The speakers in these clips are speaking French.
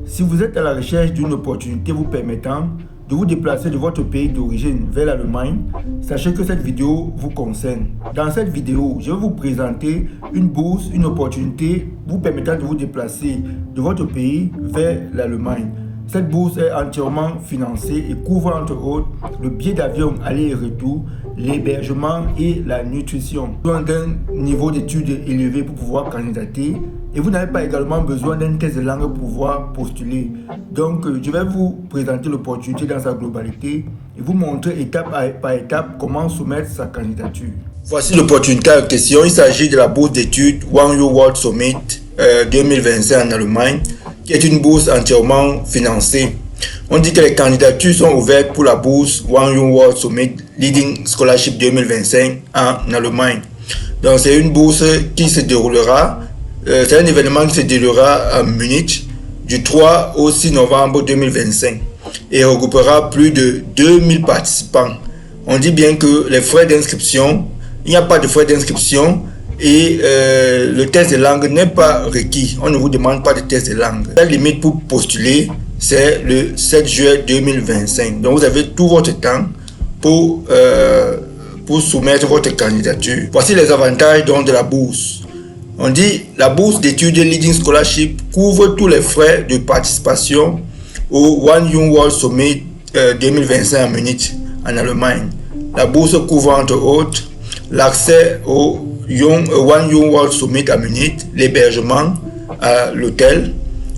Si vous êtes à la recherche d'une opportunité vous permettant de vous déplacer de votre pays d'origine vers l'Allemagne, sachez que cette vidéo vous concerne. Dans cette vidéo, je vais vous présenter une bourse, une opportunité vous permettant de vous déplacer de votre pays vers l'Allemagne. Cette bourse est entièrement financée et couvre entre autres le billet d'avion aller et retour, l'hébergement et la nutrition. Besoin d'un niveau d'études élevé pour pouvoir candidater et vous n'avez pas également besoin d'un test de langue pour pouvoir postuler. Donc je vais vous présenter l'opportunité dans sa globalité et vous montrer étape par étape comment soumettre sa candidature. Voici l'opportunité en question. Il s'agit de la bourse d'études One Your World Summit 2025 en Allemagne, qui est une bourse entièrement financée. On dit que les candidatures sont ouvertes pour la bourse One Your World Summit Leading Scholarship 2025 en Allemagne. Donc c'est une bourse qui se déroulera, c'est un événement qui se déroulera à Munich du 3 au 6 novembre 2025 et regroupera plus de 2000 participants. On dit bien que les frais d'inscription, il n'y a pas de frais d'inscription et le test de langue n'est pas requis. On ne vous demande pas de test de langue. La limite pour postuler, c'est le 7 juillet 2025. Donc vous avez tout votre temps pour soumettre votre candidature. Voici les avantages donc de la bourse. On dit la bourse d'études Leading Scholarship couvre tous les frais de participation au One Young World Summit 2025 à Munich en Allemagne. La bourse couvre entre autres l'accès au One Young World Summit à Munich, l'hébergement à l'hôtel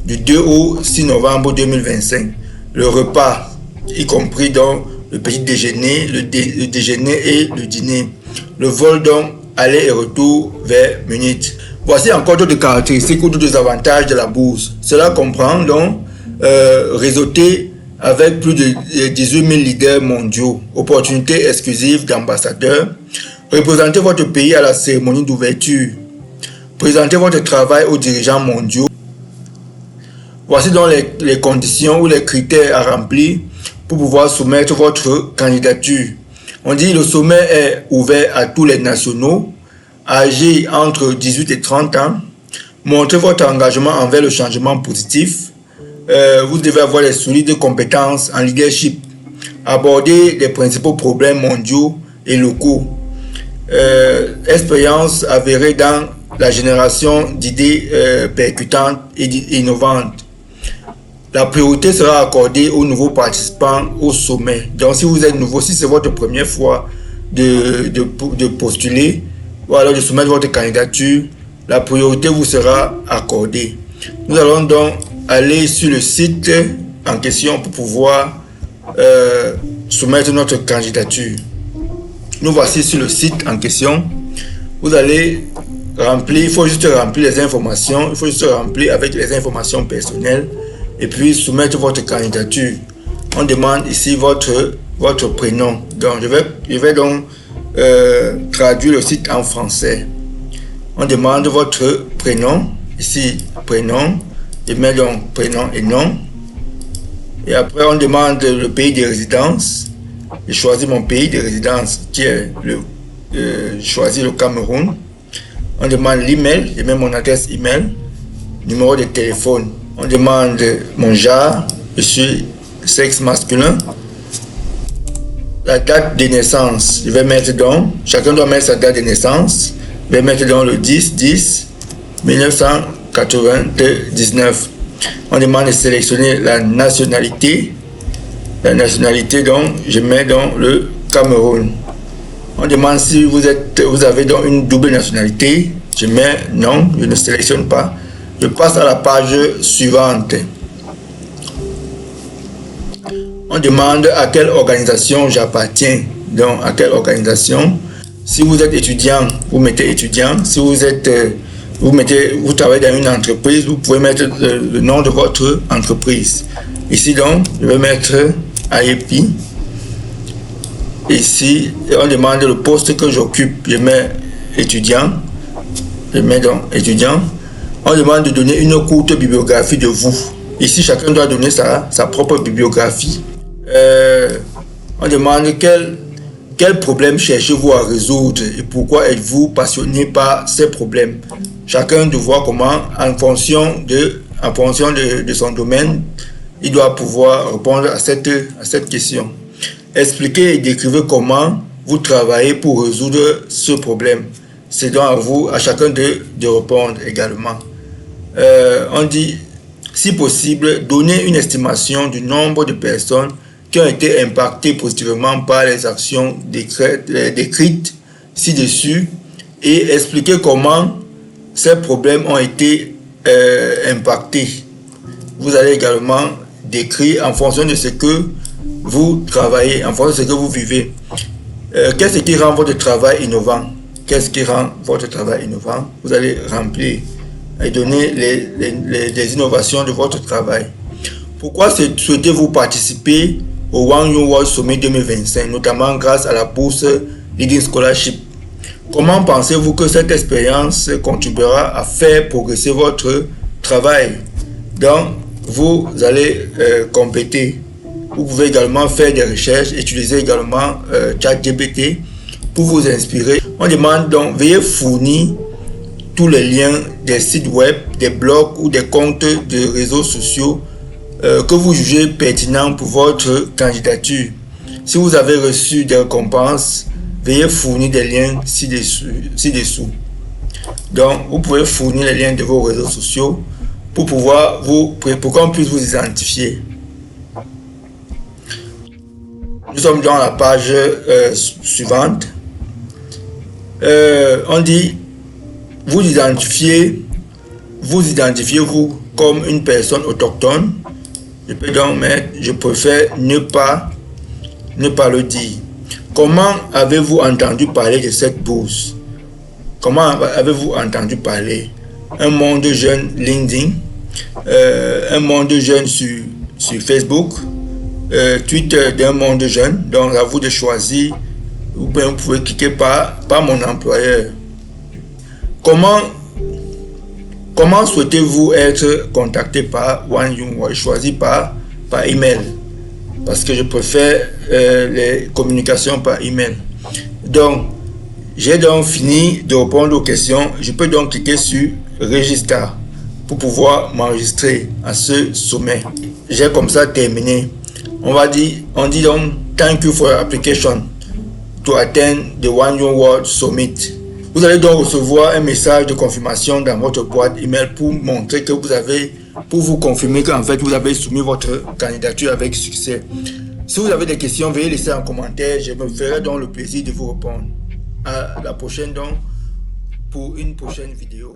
du 2 au 6 novembre 2025, le repas, y compris dans le petit déjeuner, le déjeuner et le dîner, le vol donc aller et retour vers Munich. Voici encore d'autres caractéristiques ou d'autres avantages de la bourse. Cela comprend donc réseauter avec plus de 18 000 leaders mondiaux, opportunités exclusives d'ambassadeurs, représenter votre pays à la cérémonie d'ouverture, présenter votre travail aux dirigeants mondiaux. Voici donc les conditions ou les critères à remplir pour pouvoir soumettre votre candidature. On dit que le sommet est ouvert à tous les nationaux, âgés entre 18 et 30 ans. Montrez votre engagement envers le changement positif. Vous devez avoir les solides compétences en leadership. Aborder les principaux problèmes mondiaux et locaux. Expérience avérée dans la génération d'idées percutantes et innovantes. La priorité sera accordée aux nouveaux participants au sommet. Donc si vous êtes nouveau, si c'est votre première fois de postuler ou alors de soumettre votre candidature, la priorité vous sera accordée. Nous allons donc aller sur le site en question pour pouvoir soumettre notre candidature. Nous voici sur le site en question. Vous allez remplir, il faut juste remplir les informations, il faut juste remplir avec les informations personnelles et puis soumettre votre candidature. On demande ici votre prénom. Donc je vais donc traduire le site en français. On demande votre prénom, ici prénom, je mets donc prénom et nom. Et après on demande le pays de résidence. Je choisis mon pays de résidence qui est je choisis le Cameroun. On demande l'email, je mets mon adresse email, numéro de téléphone. On demande mon genre, je suis sexe masculin. La date de naissance, je vais mettre donc, chacun doit mettre sa date de naissance. Je vais mettre donc le 10-10-1999. On demande de sélectionner la nationalité. La nationalité, donc, je mets donc le Cameroun. On demande si vous avez donc une double nationalité. Je mets non, je ne sélectionne pas. Je passe à la page suivante. On demande à quelle organisation j'appartiens. Donc, à quelle organisation. Si vous êtes étudiant, vous mettez étudiant. Si vous travaillez dans une entreprise, vous pouvez mettre le nom de votre entreprise. Ici, donc, je vais mettre IEP. Ici, on demande le poste que j'occupe. Je mets étudiant. Je mets donc étudiant. On demande de donner une courte bibliographie de vous. Ici, chacun doit donner sa propre bibliographie. On demande quel problème cherchez-vous à résoudre et pourquoi êtes-vous passionné par ces problèmes. Chacun doit voir comment, en fonction de en fonction de son domaine, il doit pouvoir répondre à cette question. Expliquez et décrivez comment vous travaillez pour résoudre ce problème. C'est donc à vous, à chacun de répondre également. On dit, si possible, donner une estimation du nombre de personnes qui ont été impactées positivement par les actions décrites ci-dessus et expliquer comment ces problèmes ont été impactés. Vous allez également décrire en fonction de ce que vous travaillez, en fonction de ce que vous vivez. Qu'est-ce qui rend votre travail innovant? Qu'est-ce qui rend votre travail innovant? Vous allez remplir et donner les innovations de votre travail. Pourquoi souhaitez-vous participer au One Young World Summit 2025, notamment grâce à la bourse Leading Scholarship? Comment pensez-vous que cette expérience contribuera à faire progresser votre travail? Donc, vous allez compléter. Vous pouvez également faire des recherches, utiliser également ChatGPT pour vous inspirer. On demande donc, veuillez fournir tous les liens des sites web, des blogs ou des comptes de réseaux sociaux que vous jugez pertinents pour votre candidature. Si vous avez reçu des récompenses, veuillez fournir des liens ci-dessous. Donc, vous pouvez fournir les liens de vos réseaux sociaux pour qu'on puisse vous identifier. Nous sommes dans la page suivante. On dit, vous identifiez-vous comme une personne autochtone. Je peux donc mettre, je préfère ne pas le dire. Comment avez-vous entendu parler de cette bourse? Comment avez-vous entendu parler? Un monde jeune LinkedIn, un monde jeune sur Facebook, Twitter d'un monde jeune. Donc à vous de choisir. Vous pouvez cliquer par mon employeur. Comment souhaitez-vous être contacté par One Young World? Choisi par email, parce que je préfère les communications par email. Donc, j'ai donc fini de répondre aux questions. Je peux donc cliquer sur Register pour pouvoir m'enregistrer à ce sommet. J'ai comme ça terminé. On dit donc, thank you for your application to attend the One Young World Summit. Vous allez donc recevoir un message de confirmation dans votre boîte email pour montrer que pour vous confirmer qu'en fait vous avez soumis votre candidature avec succès. Si vous avez des questions, veuillez laisser un commentaire. Je me ferai donc le plaisir de vous répondre. À la prochaine donc pour une prochaine vidéo.